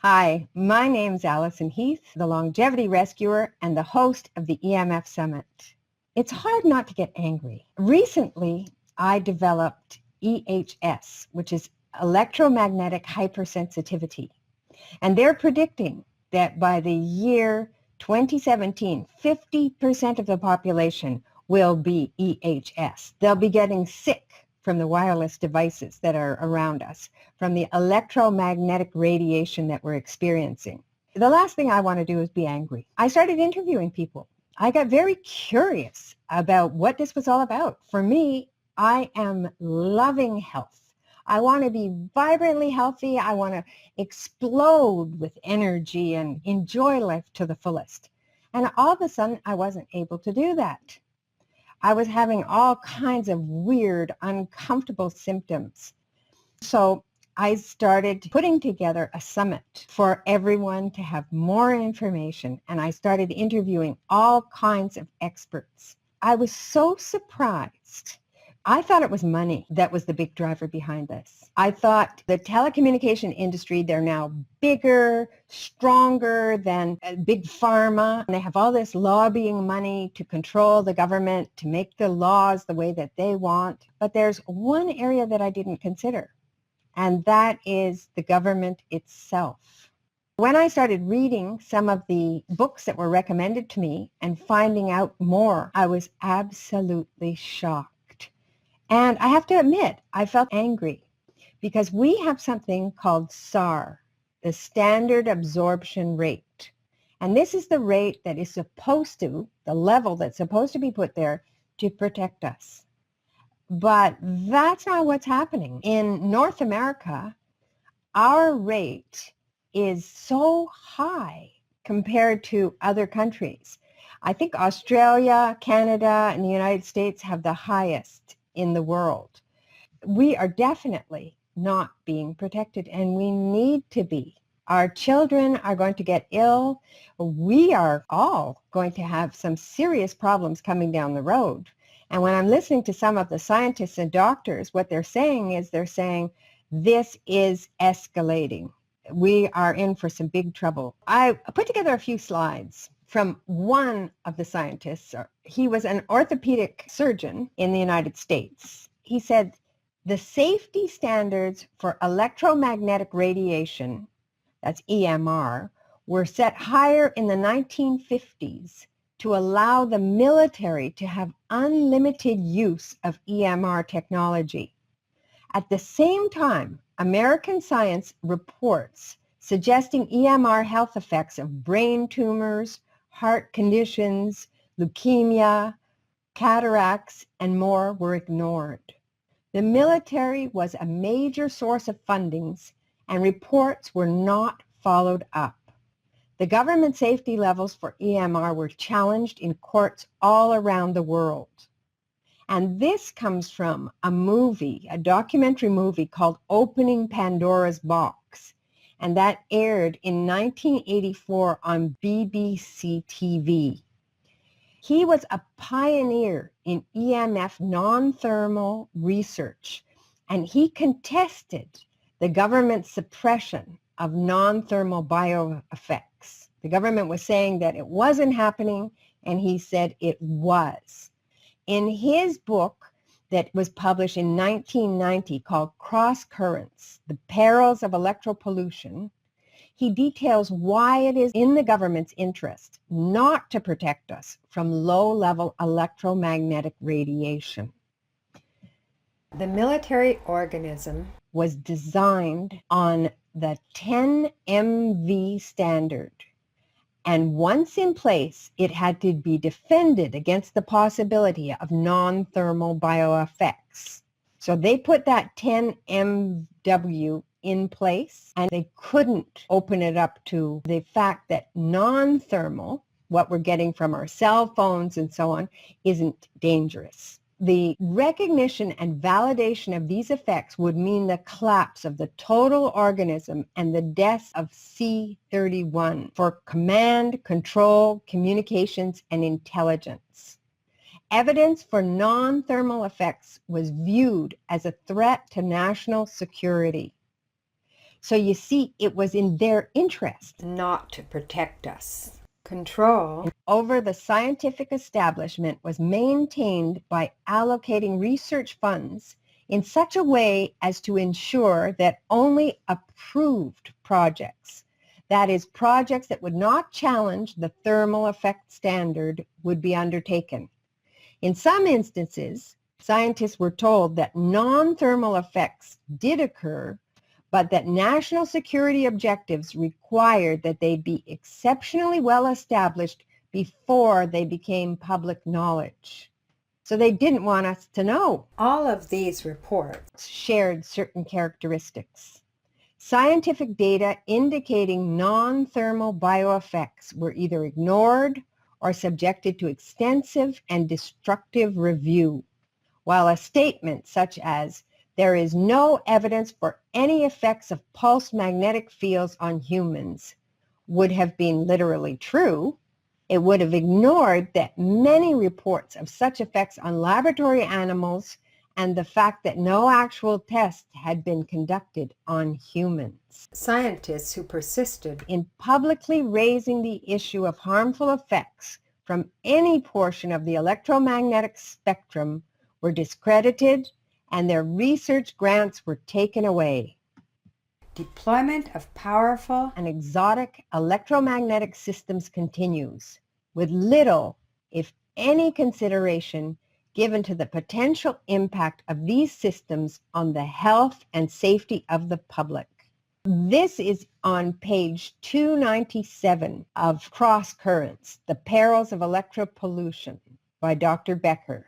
Hi, my name's Alison Heath, the longevity rescuer and the host of the EMF Summit. It's hard not to get angry. Recently, I developed EHS, which is electromagnetic hypersensitivity. And they're predicting that by the year 2017, 50% of the population will be EHS. They'll be getting sick from the wireless devices that are around us, from the electromagnetic radiation that we're experiencing. The last thing I want to do is be angry. I started interviewing people. I got very curious about what this was all about. For me, I am loving health. I want to be vibrantly healthy. I want to explode with energy and enjoy life to the fullest. And all of a sudden, I wasn't able to do that. I was having all kinds of weird, uncomfortable symptoms. So I started putting together a summit for everyone to have more information, and I started interviewing all kinds of experts. I was so surprised. I thought it was money that was the big driver behind this. I thought the telecommunication industry, they're now bigger, stronger than big pharma. And they have all this lobbying money to control the government, to make the laws the way that they want. But there's one area that I didn't consider, and that is the government itself. When I started reading some of the books that were recommended to me and finding out more, I was absolutely shocked. And I have to admit, I felt angry because we have something called SAR, the Standard Absorption Rate. And this is the rate that is supposed to, the level that's supposed to be put there to protect us. But that's not what's happening. In North America, our rate is so high compared to other countries. I think Australia, Canada, and the United States have the highest in the world. We are definitely not being protected, and we need to be. Our children are going to get ill. We are all going to have some serious problems coming down the road. And when I'm listening to some of the scientists and doctors, what they're saying is this is escalating. We are in for some big trouble. I put together a few slides from one of the scientists. He was an orthopedic surgeon in the United States. He said, the safety standards for electromagnetic radiation, that's EMR, were set higher in the 1950s to allow the military to have unlimited use of EMR technology. At the same time, American science reports suggesting EMR health effects of brain tumors, heart conditions, leukemia, cataracts, and more were ignored. The military was a major source of fundings, and reports were not followed up. The government safety levels for EMR were challenged in courts all around the world. And this comes from a movie, a documentary movie called Opening Pandora's Box. And that aired in 1984 on BBC TV. He was a pioneer in EMF non-thermal research, and he contested the government's suppression of non-thermal bioeffects. The government was saying that it wasn't happening, and he said it was. In his book that was published in 1990 called Cross Currents, The Perils of Electropollution, he details why it is in the government's interest not to protect us from low-level electromagnetic radiation. The military organism was designed on the 10 MV standard. And once in place, it had to be defended against the possibility of non-thermal bioeffects. So they put that 10 MW in place, and they couldn't open it up to the fact that non-thermal, what we're getting from our cell phones and so on, isn't dangerous. The recognition and validation of these effects would mean the collapse of the total organism and the death of C31 for command, control, communications, and intelligence. Evidence for non-thermal effects was viewed as a threat to national security. So you see, it was in their interest not to protect us. Control over the scientific establishment was maintained by allocating research funds in such a way as to ensure that only approved projects, that is, projects that would not challenge the thermal effect standard, would be undertaken. In some instances, scientists were told that non-thermal effects did occur, but that national security objectives required that they be exceptionally well established before they became public knowledge. So they didn't want us to know. All of these reports shared certain characteristics. Scientific data indicating non-thermal bioeffects were either ignored or subjected to extensive and destructive review, while a statement such as "there is no evidence for any effects of pulsed magnetic fields on humans" would have been literally true, it would have ignored that many reports of such effects on laboratory animals and the fact that no actual tests had been conducted on humans. Scientists who persisted in publicly raising the issue of harmful effects from any portion of the electromagnetic spectrum were discredited and their research grants were taken away. Deployment of powerful and exotic electromagnetic systems continues, with little, if any, consideration given to the potential impact of these systems on the health and safety of the public. This is on page 297 of Cross Currents, The Perils of Electropollution by Dr. Becker.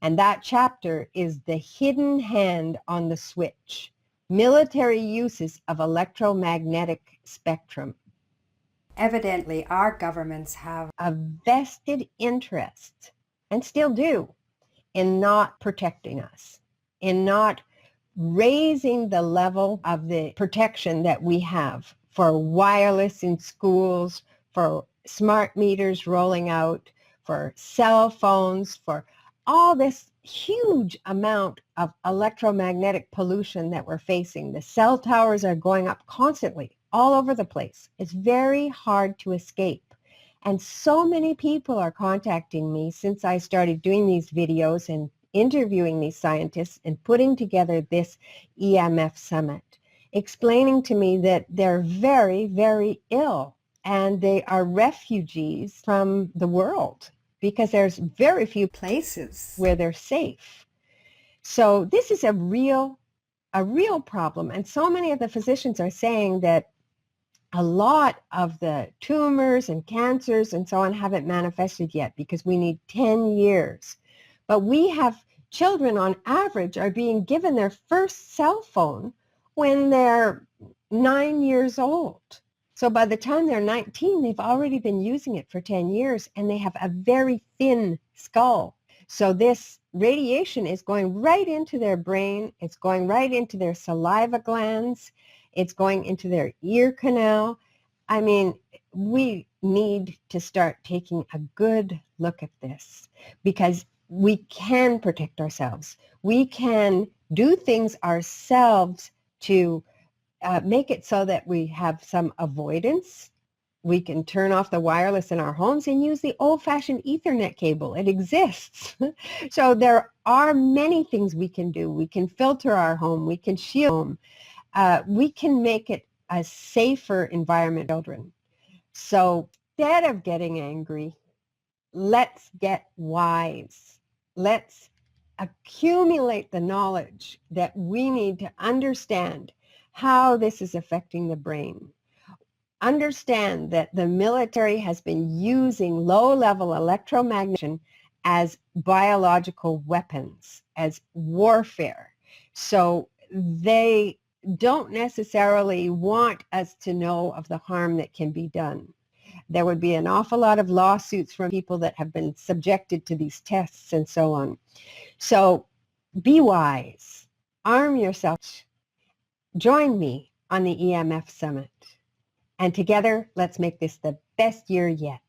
And that chapter is The Hidden Hand on the Switch, Military Uses of Electromagnetic Spectrum. Evidently, our governments have a vested interest, and still do, in not protecting us, in not raising the level of the protection that we have for wireless in schools, for smart meters rolling out, for cell phones, for all this huge amount of electromagnetic pollution that we're facing. The cell towers are going up constantly all over the place. It's very hard to escape. And so many people are contacting me since I started doing these videos and interviewing these scientists and putting together this EMF summit, explaining to me that they're very, very ill and they are refugees from the world because there's very few places where they're safe. So this is a real problem. And so many of the physicians are saying that a lot of the tumors and cancers and so on haven't manifested yet because we need 10 years. But we have children on average are being given their first cell phone when they're 9 years old. So by the time they're 19, they've already been using it for 10 years and they have a very thin skull. So this radiation is going right into their brain. It's going right into their saliva glands. It's going into their ear canal. I mean, we need to start taking a good look at this because we can protect ourselves. We can do things ourselves to make it so that we have some avoidance. We can turn off the wireless in our homes and use the old-fashioned Ethernet cable. It exists. So there are many things we can do. We can filter our home. We can shield home. We can make it a safer environment for children. So instead of getting angry, let's get wise. Let's accumulate the knowledge that we need to understand how this is affecting the brain. Understand that the military has been using low-level electromagnetism as biological weapons, as warfare. So they don't necessarily want us to know of the harm that can be done. There would be an awful lot of lawsuits from people that have been subjected to these tests and so on. So be wise. Arm yourself. Join me on the EMF Summit. And together, let's make this the best year yet.